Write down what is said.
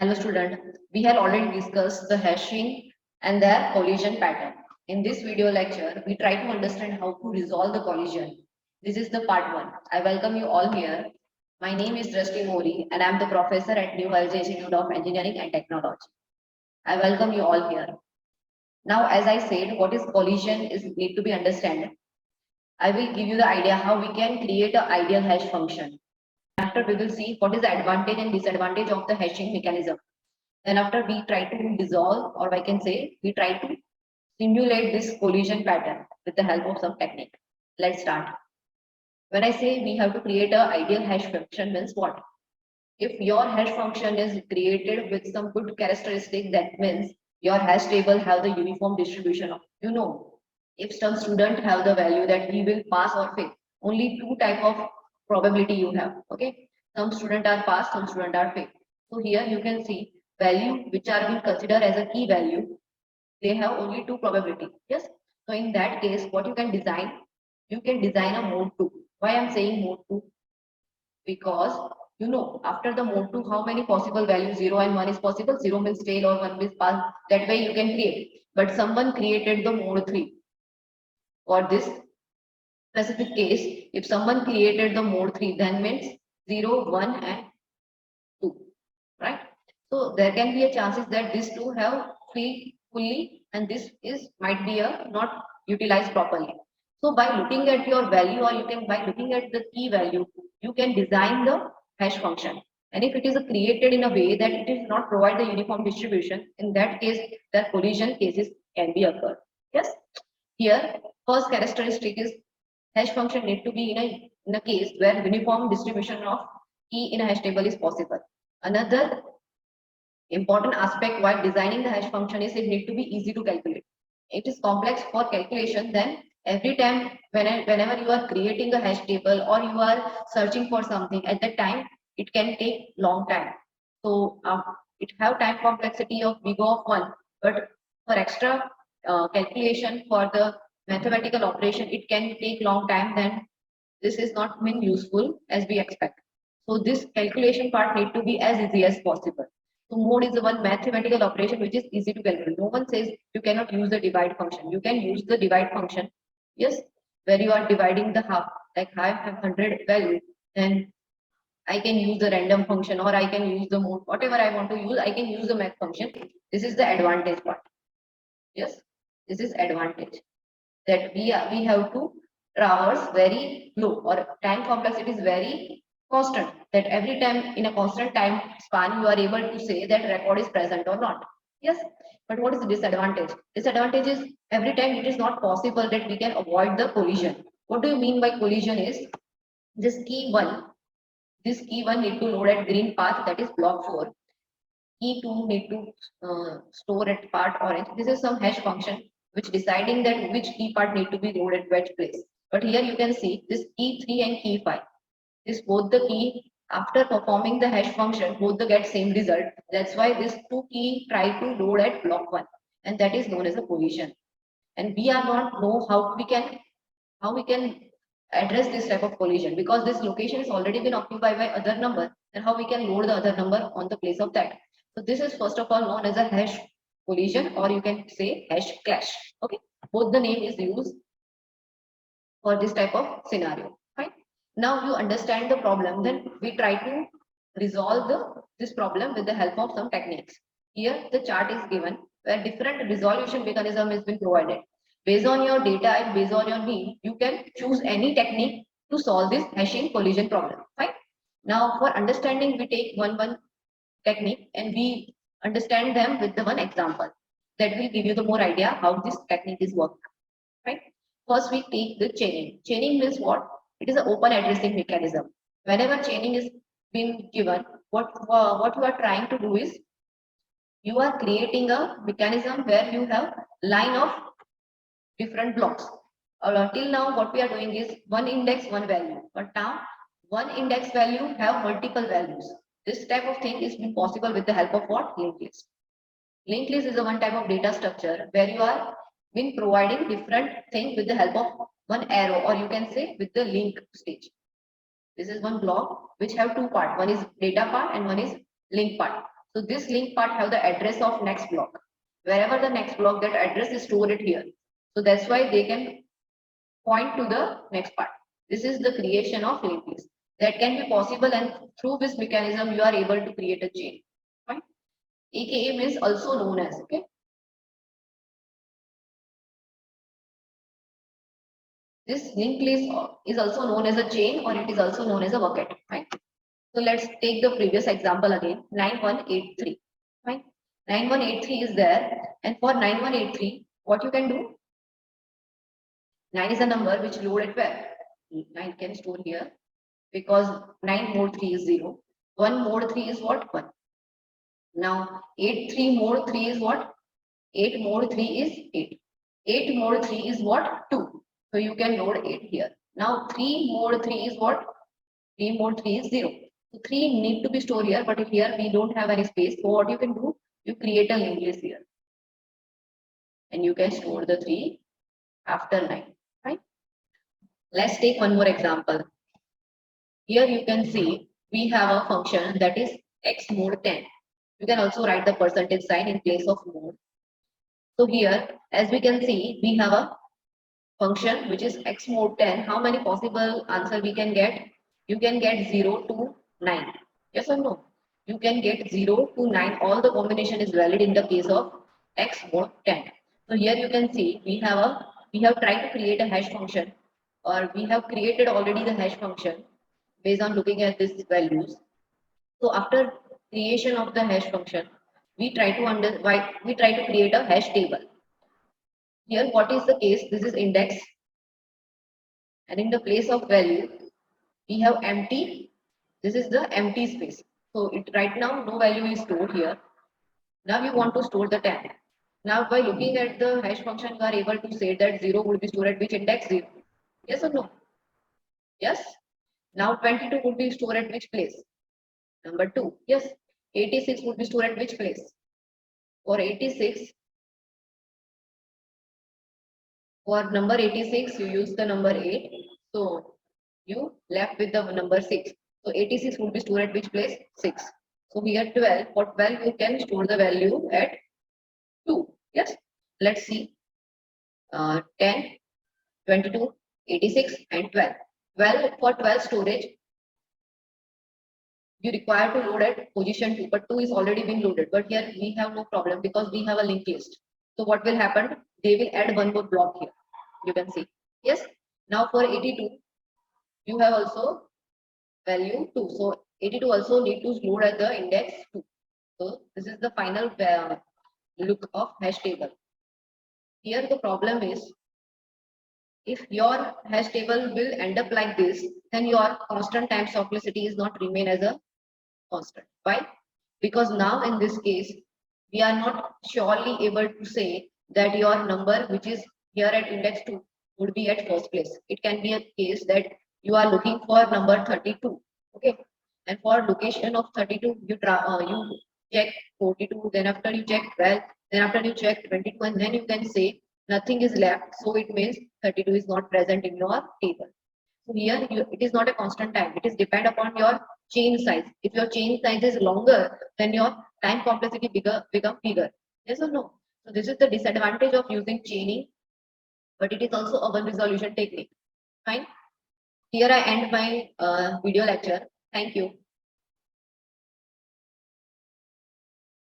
Hello student, we have already discussed the hashing and their collision pattern. In this video lecture, we try to understand how to resolve the collision. This is the part 1. I welcome you all here. My name is Drashti Mori and I am the professor at New Alger Institute of Engineering and Technology. I welcome you all here. Now, as I said, what is collision is need to be understood. I will give you the idea how we can create an ideal hash function. After we will see what is the advantage and disadvantage of the hashing mechanism. Then after we try to dissolve, or I can say we try to simulate this collision pattern with the help of some technique. Let's start. When I say we have to create an ideal hash function means what? If your hash function is created with some good characteristic, that means your hash table have the uniform distribution of, if some student have the value that he will pass or fail, only two type of probability you have. Okay, some student are pass, some student are fail. So here you can see value which are being considered as a key value, they have only two probability. Yes, so in that case what you can design, you can design a mode 2. Why I'm saying mode 2? Because after the mode 2 how many possible values, 0 and 1 is possible, 0 means fail or 1 means pass, that way you can create. But someone created the mode 3. For this specific case, if someone created the mode 3, then means 0, 1 and 2, right? So there can be a chances that these two have free fully and this is might be a not utilized properly. So by looking at your value, or you can by looking at the key value, you can design the hash function. And if it is created in a way that it is not provide the uniform distribution, in that case the collision cases can be occurred. Yes, here first characteristic is hash function need to be in a case where uniform distribution of key in a hash table is possible. Another important aspect while designing the hash function is it need to be easy to calculate. It is complex for calculation, then every time whenever you are creating a hash table or you are searching for something, at that time it can take long time. So it have time complexity of big of 1, but for extra calculation for the mathematical operation it can take long time, then this is not been useful as we expect. So this calculation part need to be as easy as possible. So mode is the one mathematical operation which is easy to calculate. No one says you cannot use the divide function. You can use the divide function. Yes, where you are dividing the half. Like I have 100 value, then I can use the random function or I can use the mode. Whatever I want to use, I can use the math function. This is the advantage part. Yes, this is advantage that we have to traverse very low, or time complexity is very constant, that every time in a constant time span you are able to say that record is present or not. Yes, but what is the disadvantage? Disadvantage is every time it is not possible that we can avoid the collision. What do you mean by collision is this key 1, this key 1 need to load at green path, that is block 4. Key 2 need to store at part orange. This is some hash function which deciding that which key part need to be loaded at which place. But here you can see this key 3 and key 5. This both the key after performing the hash function both the get same result. That's why this two key try to load at block 1, and that is known as a collision. And we are not know how we can address this type of collision, because this location is already been occupied by other number, and how we can load the other number on the place of that. So this is first of all known as a hash collision, or you can say hash clash. Okay, both the name is used for this type of scenario. Fine. Now you understand the problem, then we try to resolve this problem with the help of some techniques. Here the chart is given where different resolution mechanism has been provided. Based on your data and based on your need, you can choose any technique to solve this hashing collision problem. Fine. Now for understanding, we take one technique and we understand them with the one example. That will give you the more idea how this technique is work. Right. First we take the chaining. Chaining means what? It is an open addressing mechanism. Whenever chaining is been given, what you are trying to do is you are creating a mechanism where you have line of different blocks. Till now what we are doing is one index, one value. But now one index value have multiple values. This type of thing is been possible with the help of what? Linked list. Linked list is a one type of data structure where you are been providing different things with the help of one arrow, or you can say with the link stage. This is one block which have two parts. One is data part and one is link part. So this link part have the address of next block. Wherever the next block, that address is stored it here. So that's why they can point to the next part. This is the creation of linked list. That can be possible, and through this mechanism, you are able to create a chain. Right? AKA means also known as, okay? This linked list is also known as a chain, or it is also known as a bucket, right? So let's take the previous example again, 9183, right? 9183 is there, and for 9183, what you can do? 9 is a number which loaded where? 9 can store here, because 9 more 3 is 0. 1 more 3 is what? 1. Now 8 3 more 3 is what? 8 more 3 is 8. 8 more 3 is what? 2. So you can load 8 here. Now 3 more 3 is what? 3 more 3 is 0. So 3 need to be stored here, but here we don't have any space. So what you can do? You create a linked list here. And you can store the 3 after 9. Right? Let's take one more example. Here you can see we have a function that is x mod 10. You can also write the percentage sign in place of mod. So here, as we can see, we have a function which is x mod 10. How many possible answer we can get? You can get 0 to 9. Yes or no? You can get 0 to 9. All the combination is valid in the case of x mod 10. So here you can see we have tried to create a hash function, or we have created already the hash function based on looking at these values. So after creation of the hash function, we try to create a hash table. Here, what is the case? This is index, and in the place of value, we have empty. This is the empty space. So it right now no value is stored here. Now we want to store the 10. Now by looking at the hash function, we are able to say that 0 would be stored at which index? 0. Yes or no? Yes. Now 22 would be stored at which place? Number 2. Yes. 86 would be stored at which place? For 86, for number 86, you use the number 8. So you left with the number 6. So 86 would be stored at which place? 6. So here 12. For 12, you can store the value at 2. Yes. Let's see. 10, 22, 86, and 12. 12 for 12 storage, you require to load at position 2, but 2 is already been loaded. But here we have no problem because we have a linked list. So what will happen? They will add one more block here. You can see. Yes. Now for 82, you have also value 2. So 82 also need to load at the index 2. So this is the final look of hash table. Here the problem is, if your hash table will end up like this, then your constant time cyclicity is not remain as a constant. Why? Because now in this case, we are not surely able to say that your number which is here at index 2 would be at first place. It can be a case that you are looking for number 32. Okay. And for location of 32, you check 42, then after you check 12, then after you check 22, and then you can say nothing is left. So it means 32 is not present in your table. So here it is not a constant time. It is depend upon your chain size. If your chain size is longer, then your time complexity become bigger. Yes or no? So this is the disadvantage of using chaining, but it is also a one resolution technique. Fine. Here I end my video lecture. Thank you.